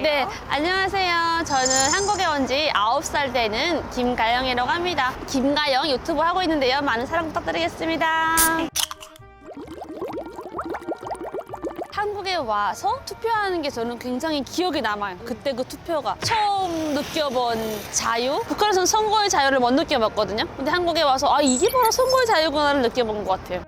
네, 안녕하세요. 저는 한국에 온 지 9살 되는 김가영이라고 합니다. 김가영 유튜브 하고 있는데요. 많은 사랑 부탁드리겠습니다. 한국에 와서 투표하는 게 저는 굉장히 기억에 남아요. 그때 그 투표가 처음 느껴본 자유? 북한에서는 선거의 자유를 못 느껴봤거든요. 근데 한국에 와서 아, 이게 바로 선거의 자유구나를 느껴본 것 같아요.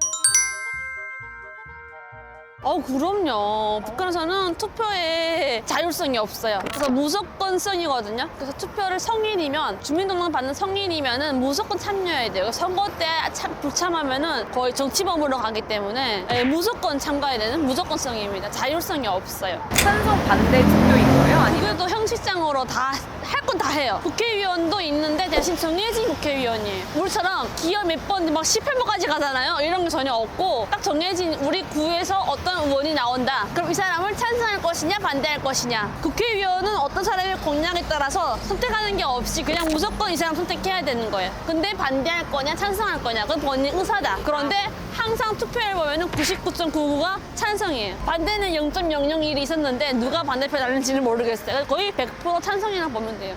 그럼요. 북한에서는 투표에 자율성이 없어요. 그래서 무조건성이거든요. 그래서 투표를 성인이면, 주민등록 받는 성인이면은 무조건 참여해야 돼요. 선거 때 불참하면은 거의 정치범으로 가기 때문에 무조건 참가해야 되는 무조건성입니다. 자율성이 없어요. 찬성 반대 투표인 거예요? 아니면 그래도 형식상으로 다 할 건 다 해요. 국회의원도 있는데 대신 정해진 국회의원이에요. 우리처럼 기업 몇 번 막 18번까지 가잖아요. 이런 게 전혀 없고 딱 정해진 우리 구에서 어떤 의원이 나온다. 그럼 이 사람을 찬성할 것이냐 반대할 것이냐. 국회의원은 어떤 사람의 공약에 따라서 선택하는 게 없이 그냥 무조건 이 사람 선택해야 되는 거예요. 근데 반대할 거냐 찬성할 거냐 그건 본인 의사다. 그런데 항상 투표해 보면은 99.99가 찬성이에요. 반대는 0.001이 있었는데 누가 반대표 달는지는 모르겠어요. 거의 100% 찬성이나 보면 돼요.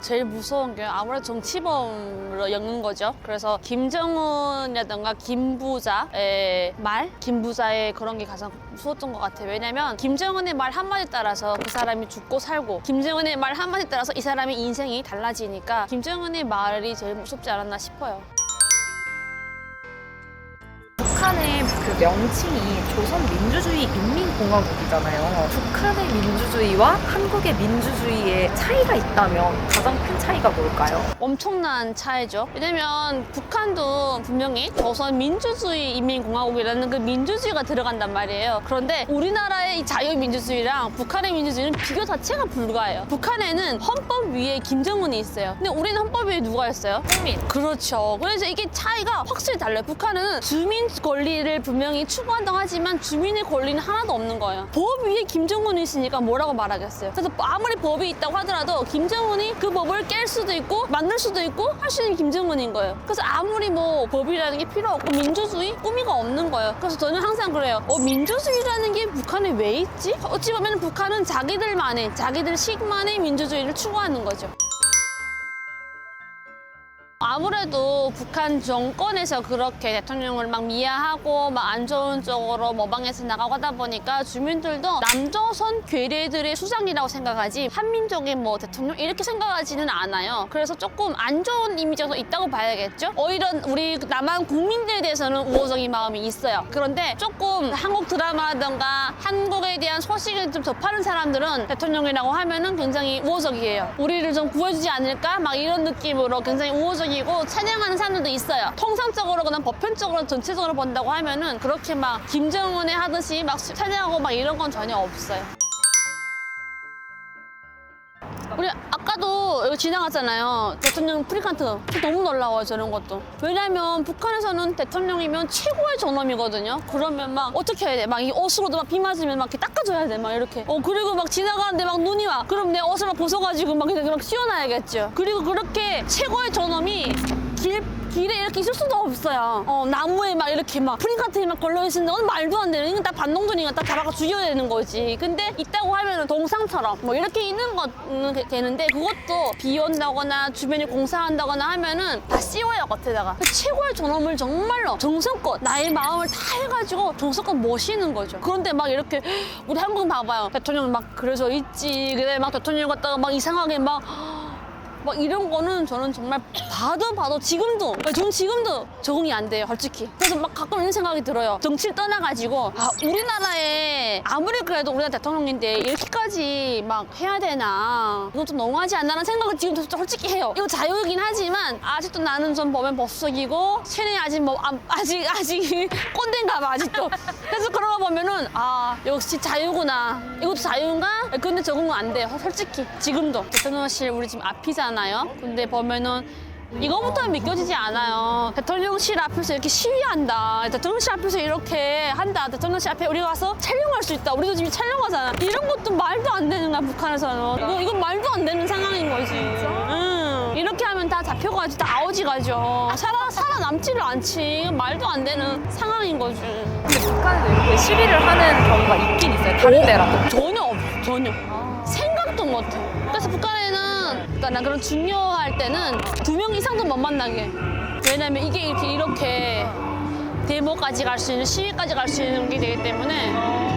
제일 무서운 게 아무래도 정치범으로 엮는 거죠. 그래서 김정은이라든가 김부자의 말? 김부자의 그런 게 가장 무서웠던 것 같아요. 왜냐면 김정은의 말 한마디 따라서 그 사람이 죽고 살고 김정은의 말 한마디 따라서 이 사람의 인생이 달라지니까 김정은의 말이 제일 무섭지 않았나 싶어요. 북한의 그 명칭이 조선민주주의 인민공화국이잖아요. 북한의 민주주의와 한국의 민주주의의 차이가 있다면 가장 큰 차이가 뭘까요? 엄청난 차이죠. 왜냐면 북한도 분명히 조선 민주주의 인민공화국이라는 그 민주주의가 들어간단 말이에요. 그런데 우리나라의 이 자유민주주의랑 북한의 민주주의는 비교 자체가 불가해요. 북한에는 헌법 위에 김정은이 있어요. 근데 우리는 헌법 위에 누가 있어요? 국민. 그렇죠. 그래서 이게 차이가 확실히 달라요. 북한은 주민 권리를 분명히 추구한다고 하지만 주민의 권리는 하나도 없는 거예요. 법 위에 김정은이 있으니까 뭐라고 말하겠어요. 그래서 아무리 법이 있다고 하더라도 김정은이 그 법을 깰 수도 있고 만들 수도 있고 할 수 있는 김정은인 거예요. 그래서 아무리 뭐 법이라는 게 필요 없고 민주주의 꾸미가 없는 거예요. 그래서 저는 항상 그래요. 민주주의라는 게 북한에 왜 있지? 어찌 보면 북한은 자기들만의 자기들식만의 민주주의를 추구하는 거죠. 아무래도 북한 정권에서 그렇게 대통령을 막 미화하고 막 안 좋은 쪽으로 모방해서 나가고 하다 보니까 주민들도 남조선 괴뢰들의 수장이라고 생각하지 한민족의 뭐 대통령 이렇게 생각하지는 않아요. 그래서 조금 안 좋은 이미지가 있다고 봐야겠죠. 오히려 우리 남한 국민들에 대해서는 우호적인 마음이 있어요. 그런데 조금 한국 드라마라든가 한국에 대한 소식을 좀 접하는 사람들은 대통령이라고 하면은 굉장히 우호적이에요. 우리를 좀 구해주지 않을까 막 이런 느낌으로 굉장히 우호적이고 찬양하는 사람들도 있어요. 통상적으로 그냥 보편적으로 전체적으로 본다고 하면은 그렇게 막 김정은에 하듯이 막 찬양하고 막 이런 건 전혀 없어요. 우리 아까도 여기 지나갔잖아요. 대통령 프리칸트. 너무 놀라워요, 저런 것도. 왜냐면 북한에서는 대통령이면 최고의 존엄이거든요. 그러면 막 어떻게 해야 돼? 막 이 옷으로도 막 비 맞으면 막 이렇게 닦아줘야 돼, 막 이렇게. 그리고 막 지나가는데 막 눈이 와. 그럼 내 옷을 막 벗어가지고 막 이렇게 막 씌워놔야겠죠. 그리고 그렇게 최고의 존엄이 길에 이렇게 있을 수도 없어요. 나무에 막 이렇게 막 프린카트에 막 걸려있는데 말도 안 되는 이건 다 반동전이니까 다 잡아가 죽여야 되는 거지. 근데 있다고 하면은 동상처럼 뭐 이렇게 있는 거는 되는데 그것도 비 온다거나 주변에 공사한다거나 하면은 다 씌워요, 겉에다가. 그 최고의 존엄을 정말로 정성껏 나의 마음을 다 해가지고 정성껏 모시는 거죠. 그런데 막 이렇게 우리 한국 봐봐요. 대통령 막 그래서 있지. 그래 막 대통령 갖다가 막 이상하게 막 이런 거는 저는 정말 봐도 저는 지금도 적응이 안 돼요, 솔직히. 그래서 막 가끔 이런 생각이 들어요. 정치를 떠나가지고 우리나라에 아무리 그래도 우리나라 대통령인데 이렇게까지 막 해야 되나 이건 좀 너무하지 않나라는 생각을 지금 솔직히 해요. 이거 자유이긴 하지만 아직도 나는 좀 보면 법석이고 쟤네 아직 아직 꼰대인가 봐 아직도. 그래서 그런 거 보면은 역시 자유구나. 이것도 자유인가? 근데 적응은 안 돼요, 솔직히. 지금도 대통령실 우리 지금 앞이잖아. 근데 보면은 이거부터 믿겨지지 않아요. 대통령실 앞에서 이렇게 시위한다. 대통령실 앞에서 이렇게 한다. 대통령실 앞에 우리가 가서 촬영할 수 있다. 우리도 지금 촬영하잖아. 이런 것도 말도 안 되는 거야, 북한에서는. 이건 말도 안 되는 상황인 거지. 이렇게 하면 다 잡혀가지고 다 아우지 가죠. 살아남지를 않지. 이건 말도 안 되는 상황인 거지. 근데 북한에도 이렇게 시위를 하는 경우가 있긴 있어요. 다른 데라도. 전혀 없어, 전혀. 생각도 못해. 그래서 북한에는 그러니까 난 그런 중요할 때는 2명 이상도 못 만나게 해. 왜냐면 이게 이렇게 데모까지 갈 수 있는, 시위까지 갈 수 있는 게 되기 때문에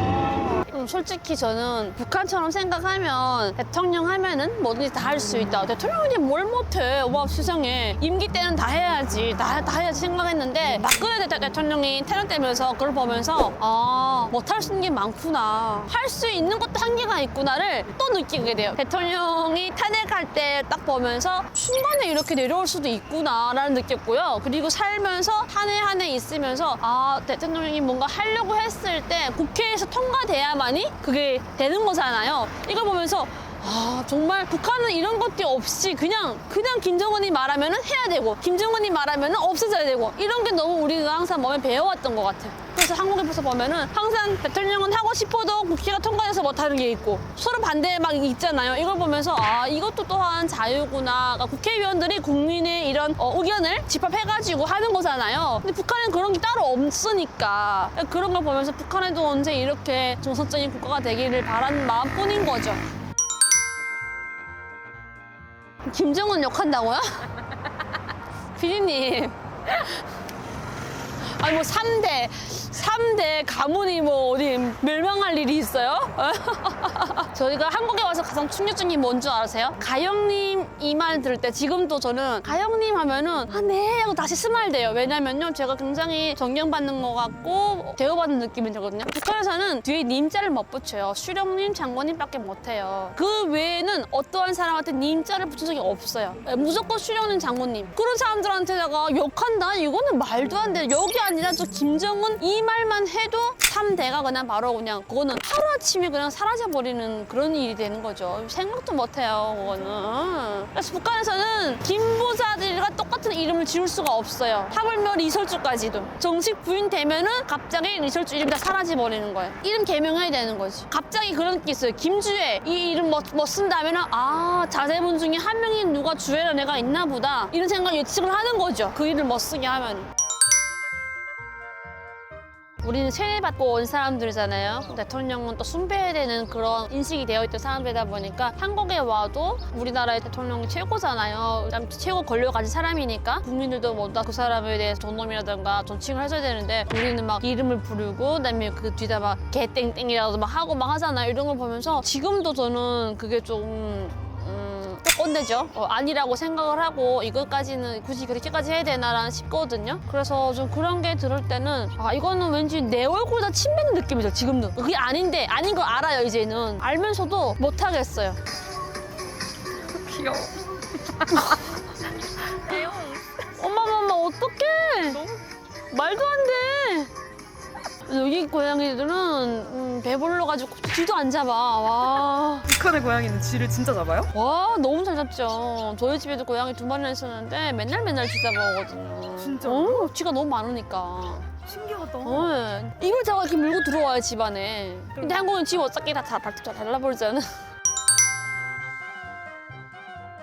솔직히 저는 북한처럼 생각하면 대통령 하면은 뭐든지 다 할 수 있다. 대통령이 뭘 못해. 와 세상에. 임기 때는 다 해야지. 다 해야지 생각했는데 박근혜 대통령이 탄핵되면서 그걸 보면서 아 못할 수 있는 게 많구나. 할 수 있는 것도 한계가 있구나를 또 느끼게 돼요. 대통령이 탄핵할 때 딱 보면서 순간에 이렇게 내려올 수도 있구나라는 느꼈고요. 그리고 살면서 한 해 한 해 있으면서 아 대통령이 뭔가 하려고 했을 때 국회에서 통과돼야만이 그게 되는 거잖아요. 이걸 보면서 아 정말 북한은 이런 것도 없이 그냥 김정은이 말하면은 해야 되고 김정은이 말하면은 없어져야 되고 이런 게 너무 우리가 항상 몸에 배워왔던 것 같아요. 그래서 한국에서 보면은 항상 대통령은 하고 싶어도 국회가 통과해서 못하는 게 있고 서로 반대 막 있잖아요. 이걸 보면서 아 이것도 또한 자유구나. 그러니까 국회의원들이 국민의 이런 의견을 집합해가지고 하는 거잖아요. 근데 북한은 그런 게 따로 없으니까 그런 걸 보면서 북한에도 언제 이렇게 정서적인 국가가 되기를 바라는 마음뿐인 거죠. 김정은 욕한다고요? 피디님. 아니 뭐 3대 가문이 뭐 어디 멸망할 일이 있어요? 저희가 한국에 와서 가장 충격적인 게 뭔 줄 아세요? 가영님 이 말 들을 때 지금도 저는 가영님 하면은 아 네 하고 다시 스마일돼요. 왜냐면요 제가 굉장히 존경받는 것 같고 대우받는 느낌이 들거든요. 북한에서는 뒤에 님자를 못 붙여요. 수령님, 장관님밖에 못해요. 그 외에는 어떠한 사람한테 님자를 붙인 적이 없어요. 무조건 수령님, 장군님. 그런 사람들한테다가 욕한다? 이거는 말도 안 돼. 욕이 아니라 저 김정은 이 말만 해도 3대가 그냥 바로 그냥 그거는 하루아침에 그냥 사라져버리는 그런 일이 되는 거죠. 생각도 못해요, 그거는. 그래서 북한에서는 김부자들과 똑같은 이름을 지을 수가 없어요. 하물며 리설주까지도. 정식 부인 되면은 갑자기 리설주 이름이 다 사라져버리는 거예요. 이름 개명해야 되는 거지. 갑자기 그런 게 있어요. 김주혜 이 이름 뭐 쓴다면은 아 자제분 중에 한 명이 누가 주혜라는 애가 있나 보다. 이런 생각 예측을 하는 거죠. 그 이름 못 쓰게 하면. 우리는 세뇌받고 온 사람들이잖아요. 대통령은 또 숭배해야 되는 그런 인식이 되어 있던 사람들이다 보니까 한국에 와도 우리나라의 대통령이 최고잖아요. 최고 권력 가진 사람이니까 국민들도 모두 다 그 사람에 대해서 존엄이라든가 존칭을 해줘야 되는데 우리는 막 이름을 부르고 그다음에 그 뒤에다 막 개땡땡이라도 막 하고 막 하잖아요. 이런 걸 보면서 지금도 저는 그게 좀 꼰대죠. 아니라고 생각을 하고 이것까지는 굳이 그렇게까지 해야 되나라는 싶거든요. 그래서 좀 그런 게 들을 때는 아 이거는 왠지 내 얼굴에다 침 뱉는 느낌이죠. 지금도. 그게 아닌데 아닌 거 알아요. 이제는. 알면서도 못하겠어요. 귀여워. 엄마 어떡해. 말도 안 돼. 여기 고양이들은 배불러가지고 쥐도 안 잡아. 와. 북한의 고양이는 쥐를 진짜 잡아요? 와 너무 잘 잡죠. 저희 집에도 고양이 2마리나 있었는데 맨날 쥐 잡아오거든요. 진짜? 쥐가 너무 많으니까. 신기하다. 이걸 제가 이렇게 물고 들어와요 집 안에. 근데 한국은 집 어차피 다 달라버리잖아.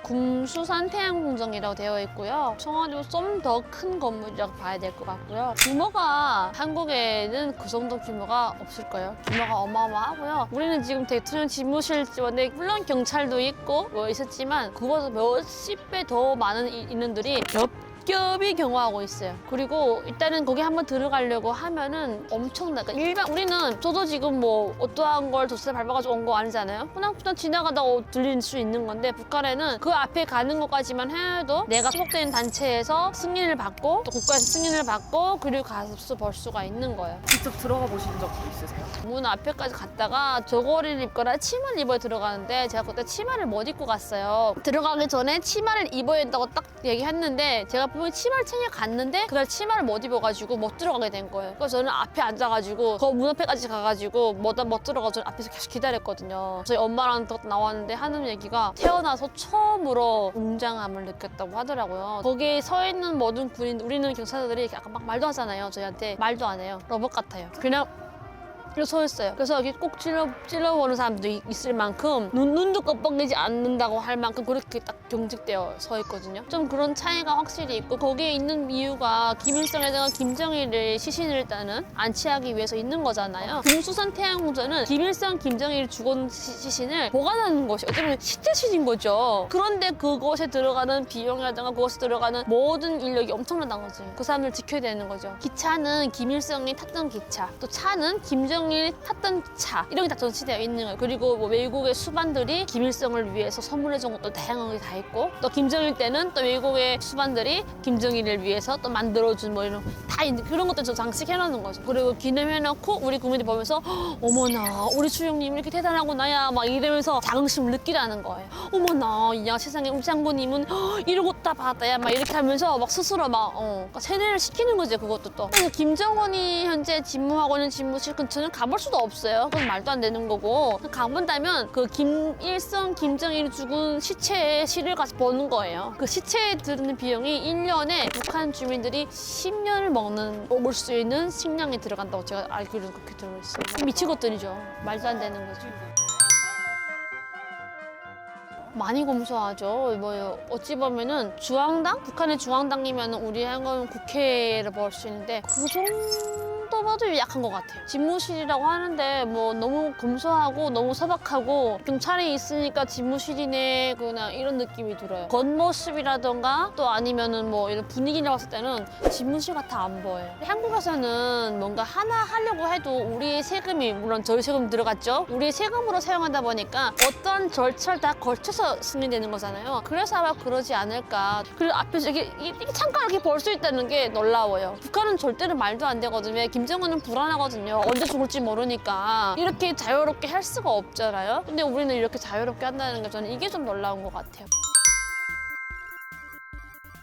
궁수산 태양궁정이라고 되어 있고요. 청와대도 좀 더 큰 건물이라고 봐야 될 것 같고요. 규모가 한국에는 그 정도 규모가 없을 거예요. 규모가 어마어마하고요. 우리는 지금 대통령 집무실 지원에 물론 경찰도 있고 뭐 있었지만 그거보다 몇십 배 더 많은 인원들이 겹겹이 경호하고 있어요. 그리고 일단은 거기 한번 들어가려고 하면은 엄청나. 그러니까 일반 우리는 저도 지금 뭐 어떠한 걸 도시에 밟아가지고 온 거 아니잖아요. 그냥 지나가다가 들릴 수 있는 건데 북한에는 그 앞에 가는 것까지만 해도 내가 소속된 단체에서 승인을 받고 또 국가에서 승인을 받고 그리고 가서 볼 수가 있는 거예요. 직접 들어가 보신 적도 있으세요? 문 앞에까지 갔다가 저고리를 입거나 치마를 입어야 들어가는데 제가 그때 치마를 못 입고 갔어요. 들어가기 전에 치마를 입어야 된다고 딱 얘기했는데 제가 분명히 치마를 챙겨 갔는데 그날 치마를 못 입어가지고 못 들어가게 된 거예요. 그래서 저는 앞에 앉아가지고 그 문 앞에까지 가가지고 못 들어가고 저는 앞에서 계속 기다렸거든요. 저희 엄마랑 또 나왔는데 하는 얘기가 태어나서 처음으로 웅장함을 느꼈다고 하더라고요. 거기에 서 있는 모든 군인, 우리는 경찰들이 약간 막 말도 하잖아요. 저희한테 말도 안 해요. 로봇 같아요. 그냥 이렇게 서 있어요. 그래서 여기 꼭 찔러보는 사람도 있을 만큼 눈도 깜빡이지 않는다고 할 만큼 그렇게 딱 경직되어 서 있거든요. 좀 그런 차이가 확실히 있고 거기에 있는 이유가 김일성에다가 김정일의 시신을 일단은 안치하기 위해서 있는 거잖아요. 금수산 태양궁전은 김일성, 김정일 죽은 시신을 보관하는 것이 어쩌면 시체실인 거죠. 그런데 그것에 들어가는 비용이라든가 그것에 들어가는 모든 인력이 엄청나다는 거지. 그 사람들 지켜야 되는 거죠. 기차는 김일성이 탔던 기차, 또 차는 김정일이 탔던 차 이런 게 다 전시되어 있는 거예요. 그리고 뭐 외국의 수반들이 김일성을 위해서 선물해준 것도 다양하게 다 있고 또 김정일 때는 또 외국의 수반들이 김정일을 위해서 또 만들어준 뭐 이런 다 있는 그런 것들 좀 장식해놓는 거죠. 그리고 기념해놓고 우리 국민들이 보면서 어머나 우리 주영님 이렇게 대단하구나야 막 이러면서 자긍심을 느끼라는 거예요. 어머나 야 세상에 우리 장군님은 이러고 다 받았다야 막 이렇게 하면서 막 스스로 막 그러니까 세뇌를 시키는 거죠. 그것도 또. 그래서 김정은이 현재 집무하고 있는 집무실 근처는 가볼 수도 없어요. 그건 말도 안 되는 거고 가본다면 그 김일성, 김정일이 죽은 시체의 실을 가서 보는 거예요. 그 시체에 드는 비용이 1년에 북한 주민들이 10년을 먹을 수 있는 식량이 들어간다고 제가 알기로는 그렇게 들어있어요. 미치겠더니죠. 말도 안 되는 거죠. 많이 검소하죠. 뭐 어찌 보면은 중앙당? 북한의 중앙당이면 우리 한국은 국회를 볼 수 있는데 그 정도봐도 약한 것 같아요. 집무실이라고 하는데 뭐 너무 검소하고 너무 소박하고 경찰이 있으니까 집무실이네 그냥 이런 느낌이 들어요. 겉모습이라던가 또 아니면은 뭐 이런 분위기를 봤을 때는 집무실 같아 안 보여요. 한국에서는 뭔가 하나 하려고 해도 우리의 세금이 물론 저희 세금 들어갔죠. 우리의 세금으로 사용하다 보니까 어떤 절차를 다 걸쳐서 승인되는 거잖아요. 그래서 아마 그러지 않을까. 그리고 앞에서 이게 잠깐 이렇게 볼 수 있다는 게 놀라워요. 북한은 절대로 말도 안 되거든요. 김정은은 불안하거든요. 언제 죽을지 모르니까 이렇게 자유롭게 할 수가 없잖아요. 근데 우리는 이렇게 자유롭게 한다는 게 저는 이게 좀 놀라운 것 같아요.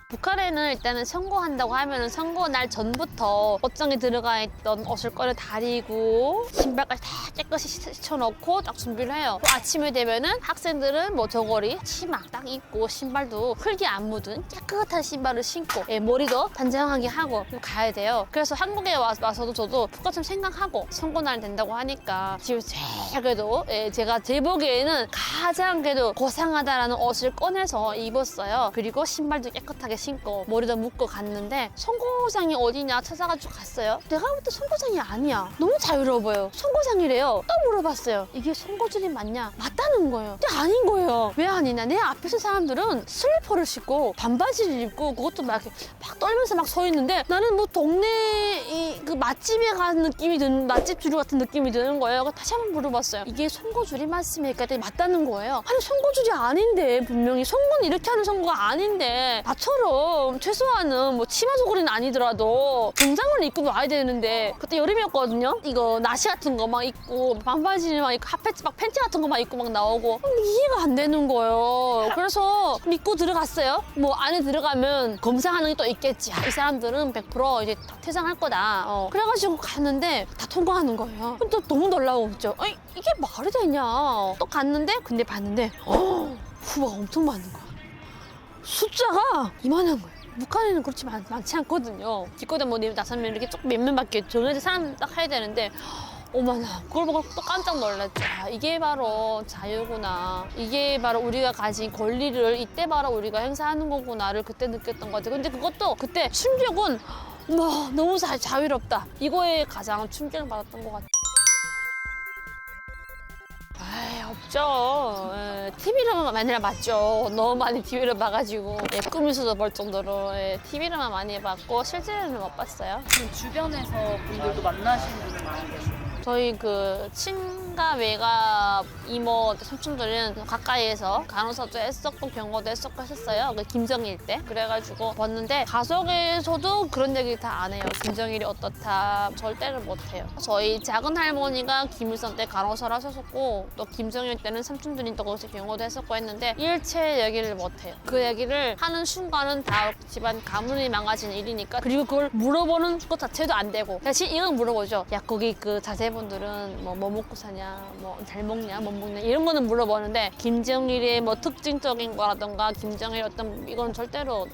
북한에는 일단은 선거한다고 하면은 선거 날 전부터 옷장에 들어가 있던 옷을 꺼내 다리고 신발까지 다 깨끗이 씻어놓고 딱 준비를 해요. 또 아침에 되면은 학생들은 뭐 저고리, 치마 딱 입고 신발도 흙이 안 묻은 깨끗한 신발을 신고 머리도 단정하게 하고 가야 돼요. 그래서 한국에 와서도 저도 똑같은 생각하고 선거 날 된다고 하니까 지금 제일 그래도 제가 제 보기에는 가장 그래도 고상하다라는 옷을 꺼내서 입었어요. 그리고 신발도 깨끗하게 신고 머리도 묶고 갔는데 선거장이 어디냐 찾아가지고 갔어요. 내가 볼 때 선거장이 아니야. 너무 자유로워 보여. 선거장이래요. 또 물어봤어요. 이게 선거줄이 맞냐? 맞다는 거예요. 근데 아닌 거예요. 왜 아니냐? 내 앞에 서 사람들은 슬리퍼를 신고 반바지를 입고 그것도 막 이렇게 막 떨면서 막 서 있는데 나는 뭐 동네 그 맛집에 간 느낌이 드는 맛집 주류 같은 느낌이 드는 거예요. 다시 한번 물어봤어요. 이게 선거줄이 맞습니까? 그랬더니 맞다는 거예요. 아니 선거줄이 아닌데 분명히 선거는 이렇게 하는 선거가 아닌데 나처럼 최소한은 뭐 치마 저고리는 아니더라도 정장을 입고 와야 되는데 그때 여름이었거든요. 이거 나시 같은 거 막 입고 반바지 막 입고 핫팬츠 막 팬티 같은 거 막 입고 막 나오고 이해가 안 되는 거예요. 그래서 믿고 들어갔어요. 뭐 안에 들어가면 검사하는 게 또 있겠지. 이 사람들은 100% 이제 다 퇴장할 거다. 그래가지고 갔는데 다 통과하는 거예요. 또 너무 놀라웠죠. 아니 이게 말이 되냐. 또 갔는데 근데 봤는데 후보가 엄청 많은 거야. 숫자가 이만한 거예요. 북한에는 그렇지 많지 않거든요. 뒷거대 뭐 4명 이렇게 쭉 몇 명밖에 정해진 사람 딱 해야 되는데 어머나 그걸 보고 또 깜짝 놀랐죠. 아, 이게 바로 자유구나. 이게 바로 우리가 가진 권리를 이때 바로 우리가 행사하는 거구나를 그때 느꼈던 것 같아요. 근데 그것도 그때 충격은 와 너무 자유롭다. 이거에 가장 충격을 받았던 것 같아요. 없죠. TV로만 많이 봤죠. 너무 많이 TV를 봐가지고 꿈에서도 볼 정도로 TV로만 많이 봤고 실제로는 못 봤어요. 그럼 주변에서 분들도 만나시는 분들 많이 계세요? 저희 그 친가 외가 이모 삼촌들은 가까이에서 간호사도 했었고 병원도 했었고 했었어요. 그 김정일 때 그래가지고 봤는데 가족에서도 그런 얘기 다 안 해요. 김정일이 어떻다 절대로 못 해요. 저희 작은 할머니가 김일성 때 간호사를 하셨었고 또 김정일 때는 삼촌들이 또 거기서 병원도 했었고 했는데 일체 얘기를 못 해요. 그 얘기를 하는 순간은 다 집안 가문이 망가지는 일이니까 그리고 그걸 물어보는 것 자체도 안 되고 대신 이건 물어보죠. 야 거기 그 자제분들은 뭐 먹고 사냐 뭐 잘 먹냐 못 먹냐 이런 거는 물어보는데 김정일의 뭐 특징적인 거라던가 김정일 어떤 이건 절대로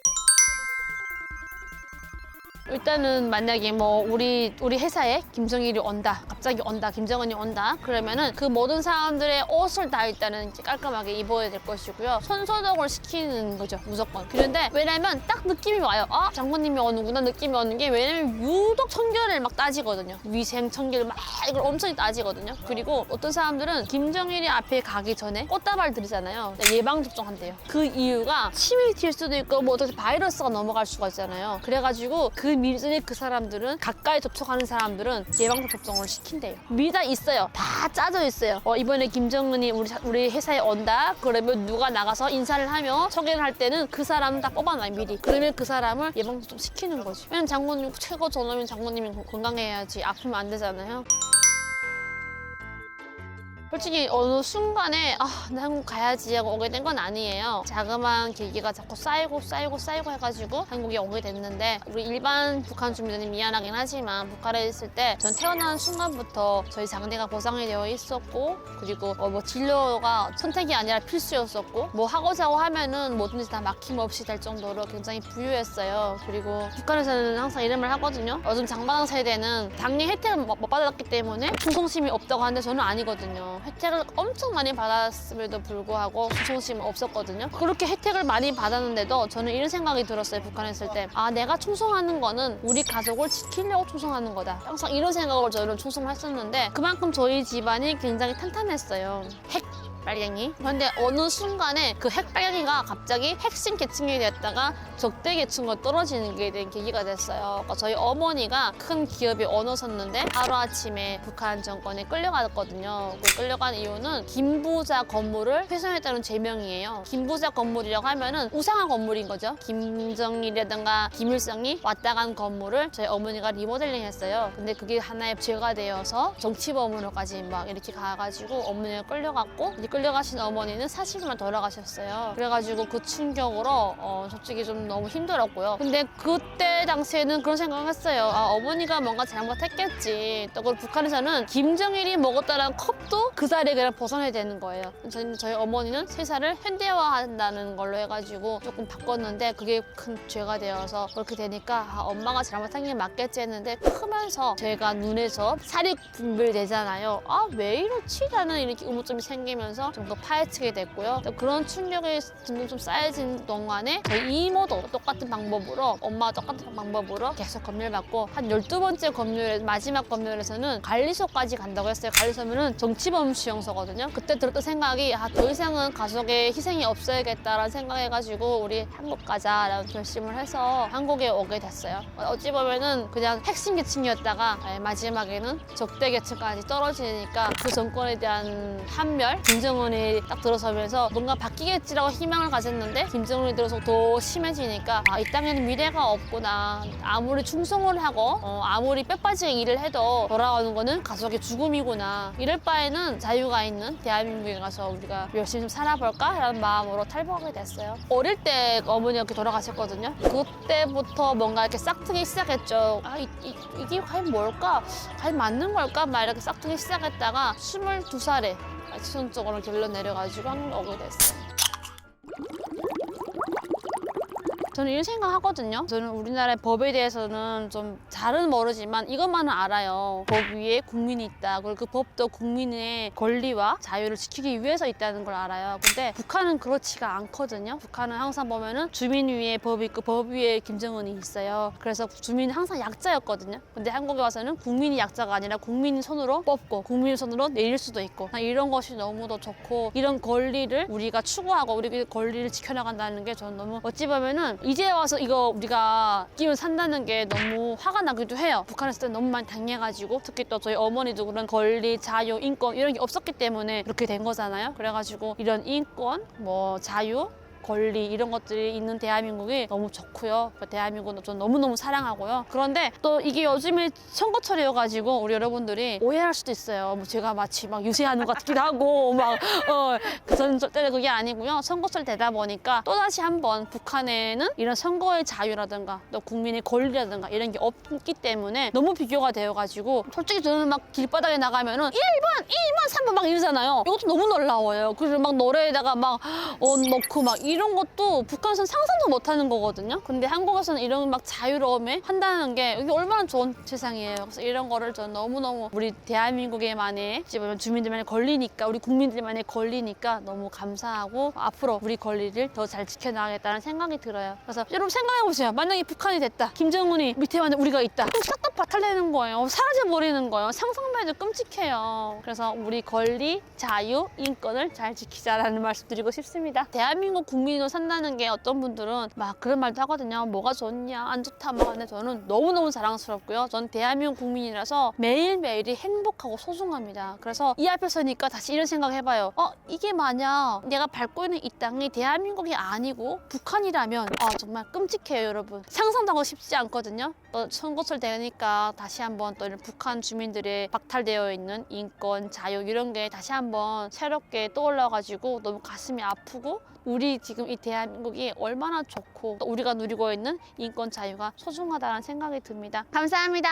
일단은 만약에 뭐 우리 회사에 김정일이 온다, 갑자기 온다, 김정은이 온다 그러면은 그 모든 사람들의 옷을 다 일단은 이제 깔끔하게 입어야 될 것이고요. 손소독을 시키는 거죠, 무조건. 그런데 왜냐면 딱 느낌이 와요. 아, 장모님이 오는구나 느낌이 오는 게, 왜냐면 유독 청결을 막 따지거든요. 위생 청결을 막 이걸 엄청 따지거든요. 그리고 어떤 사람들은 김정일이 앞에 가기 전에 꽃다발 드리잖아요. 예방접종한대요. 그 이유가 침이 튈 수도 있고 뭐 어떻게 바이러스가 넘어갈 수가 있잖아요. 그래가지고 그 미리 그 사람들은, 가까이 접촉하는 사람들은 예방접종을 시킨대요. 미리 다 있어요. 다 짜져 있어요. 이번에 김정은이 우리 회사에 온다 그러면 누가 나가서 인사를 하며 소개를 할 때는 그 사람은 다 뽑아놔요, 미리. 그러면 그 사람을 예방접종 시키는 거지. 왜냐면 장모님 최고 전업인 장모님이 건강해야지 아프면 안 되잖아요. 솔직히 어느 순간에 나 한국 가야지 하고 오게 된 건 아니에요. 자그마한 계기가 자꾸 쌓이고 해가지고 한국에 오게 됐는데, 우리 일반 북한 주민들이 미안하긴 하지만 북한에 있을 때 전 태어난 순간부터 저희 장대가 보장이 되어 있었고, 그리고 뭐 진료가 선택이 아니라 필수였었고, 뭐 하고자 하면은 뭐든지 다 막힘없이 될 정도로 굉장히 부유했어요. 그리고 북한에서는 항상 이런 말 하거든요. 요즘 장바당 세대는 당리 혜택을 못 받았기 때문에 충성심이 없다고 하는데 저는 아니거든요. 혜택을 엄청 많이 받았음에도 불구하고 충성심은 없었거든요. 그렇게 혜택을 많이 받았는데도 저는 이런 생각이 들었어요. 북한에 있을 때. 내가 충성하는 거는 우리 가족을 지키려고 충성하는 거다. 항상 이런 생각을 저는 충성을 했었는데, 그만큼 저희 집안이 굉장히 탄탄했어요. 빨갱이. 그런데 어느 순간에 그 핵빨갱이가 갑자기 핵심 계층이 됐다가 적대 계층으로 떨어지는 게 된 계기가 됐어요. 그러니까 저희 어머니가 큰 기업에 얻어섰는데 하루아침에 북한 정권에 끌려갔거든요. 그 끌려간 이유는 김부자 건물을 훼손했다는 죄명이에요. 김부자 건물이라고 하면은 우상한 건물인 거죠. 김정일이라든가 김일성이 왔다 간 건물을 저희 어머니가 리모델링 했어요. 근데 그게 하나의 죄가 되어서 정치범으로까지 막 이렇게 가가지고 어머니가 끌려갔고, 끌려가신 어머니는 40일만 돌아가셨어요. 그래가지고 그 충격으로 솔직히 좀 너무 힘들었고요. 근데 그때 당시에는 그런 생각을 했어요. 어머니가 뭔가 잘못했겠지. 또 그 북한에서는 김정일이 먹었다는 컵도 그 자리에 그냥 벗어나야 되는 거예요. 저희 어머니는 세살을 현대화한다는 걸로 해가지고 조금 바꿨는데, 그게 큰 죄가 되어서 그렇게 되니까 엄마가 잘못한 게 맞겠지 했는데, 크면서 제가 눈에서 살이 분별되잖아요. 왜 이렇지? 라는 이렇게 의문점이 생기면서 좀 더 파헤치게 됐고요. 그런 충격이 점점 좀 쌓여진 동안에 저희 이모도 똑같은 방법으로, 엄마가 똑같은 방법으로 계속 검열받고, 한 12번째 검열, 마지막 검열에서는 관리소까지 간다고 했어요. 관리소면은 정치범 수용소거든요. 그때 들었던 생각이 더 이상은 가족의 희생이 없어야겠다라는 생각해가지고 우리 한국 가자라는 결심을 해서 한국에 오게 됐어요. 어찌 보면은 그냥 핵심 계층이었다가 마지막에는 적대 계층까지 떨어지니까 그 정권에 대한 한멸, 김정은이 딱 들어서면서 뭔가 바뀌겠지라고 희망을 가졌는데, 김정은이 들어서 더 심해지니까 이 땅에는 미래가 없구나. 아무리 충성을 하고 아무리 뼈빠지게 일을 해도 돌아오는 거는 가족의 죽음이구나. 이럴 바에는 자유가 있는 대한민국에 가서 우리가 열심히 좀 살아볼까? 라는 마음으로 탈북하게 됐어요. 어릴 때 어머니가 이렇게 돌아가셨거든요. 그때부터 뭔가 이렇게 싹트기 시작했죠. 이게 과연 뭘까? 과연 맞는 걸까? 막 이렇게 싹트기 시작했다가 22살에 최종적으로 결론 내려가지고 한국 오게 됐어요. 저는 이런 생각 하거든요. 저는 우리나라의 법에 대해서는 좀 잘은 모르지만 이것만은 알아요. 법 위에 국민이 있다. 그리고 그 법도 국민의 권리와 자유를 지키기 위해서 있다는 걸 알아요. 근데 북한은 그렇지가 않거든요. 북한은 항상 보면은 주민 위에 법이 있고 법 위에 김정은이 있어요. 그래서 주민은 항상 약자였거든요. 근데 한국에 와서는 국민이 약자가 아니라 국민 손으로 뽑고 국민 손으로 내릴 수도 있고, 이런 것이 너무도 좋고, 이런 권리를 우리가 추구하고 우리 권리를 지켜나간다는 게 저는 너무, 어찌 보면은 이제 와서 이거 우리가 끼면 산다는 게 너무 화가 나기도 해요. 북한에 있을 때 너무 많이 당해가지고, 특히 또 저희 어머니도 그런 권리, 자유, 인권 이런 게 없었기 때문에 그렇게 된 거잖아요. 그래가지고 이런 인권, 뭐 자유, 권리 이런 것들이 있는 대한민국이 너무 좋고요. 대한민국은 전 너무너무 사랑하고요. 그런데 또 이게 요즘에 선거철이어가지고 우리 여러분들이 오해할 수도 있어요. 뭐 제가 마치 막 유세하는 것 같기도 하고 저는 절대 그게 아니고요. 선거철 되다 보니까 또다시 한번 북한에는 이런 선거의 자유라든가 또 국민의 권리라든가 이런 게 없기 때문에 너무 비교가 되어가지고, 솔직히 저는 막 길바닥에 나가면은 1번, 2번, 3번 막 이러잖아요. 이것도 너무 놀라워요. 그래서 막 노래에다가 막 넣고 막 이런 것도 북한에서는 상상도 못하는 거거든요. 근데 한국에서는 이런 막 자유로움에 한다는 게 이게 얼마나 좋은 세상이에요. 그래서 이런 거를 저는 너무너무 우리 대한민국에만의 주민들만의 권리니까 우리 국민들만의 권리니까 너무 감사하고 앞으로 우리 권리를 더 잘 지켜나가겠다는 생각이 들어요. 그래서 여러분 생각해보세요. 만약에 북한이 됐다. 김정은이 밑에 완전 우리가 있다. 그럼 싹 다 박탈되는 거예요. 사라져버리는 거예요. 상상만 해도 끔찍해요. 그래서 우리 권리, 자유, 인권을 잘 지키자라는 말씀 드리고 싶습니다. 대한민국 국민으로 산다는 게 어떤 분들은 막 그런 말도 하거든요. 뭐가 좋냐, 안 좋다 막 하는데 저는 너무너무 자랑스럽고요. 전 대한민국 국민이라서 매일매일이 행복하고 소중합니다. 그래서 이 앞에 서니까 다시 이런 생각 해봐요. 이게 만약 내가 밟고 있는 이 땅이 대한민국이 아니고 북한이라면 정말 끔찍해요, 여러분. 상상도 하고 싶지 않거든요. 또 선거철 되니까 다시 한번 또 이런 북한 주민들의 박탈되어 있는 인권, 자유 이런 게 다시 한번 새롭게 떠올라가지고 너무 가슴이 아프고 우리 지금 이 대한민국이 얼마나 좋고 또 우리가 누리고 있는 인권, 자유가 소중하다는 생각이 듭니다. 감사합니다.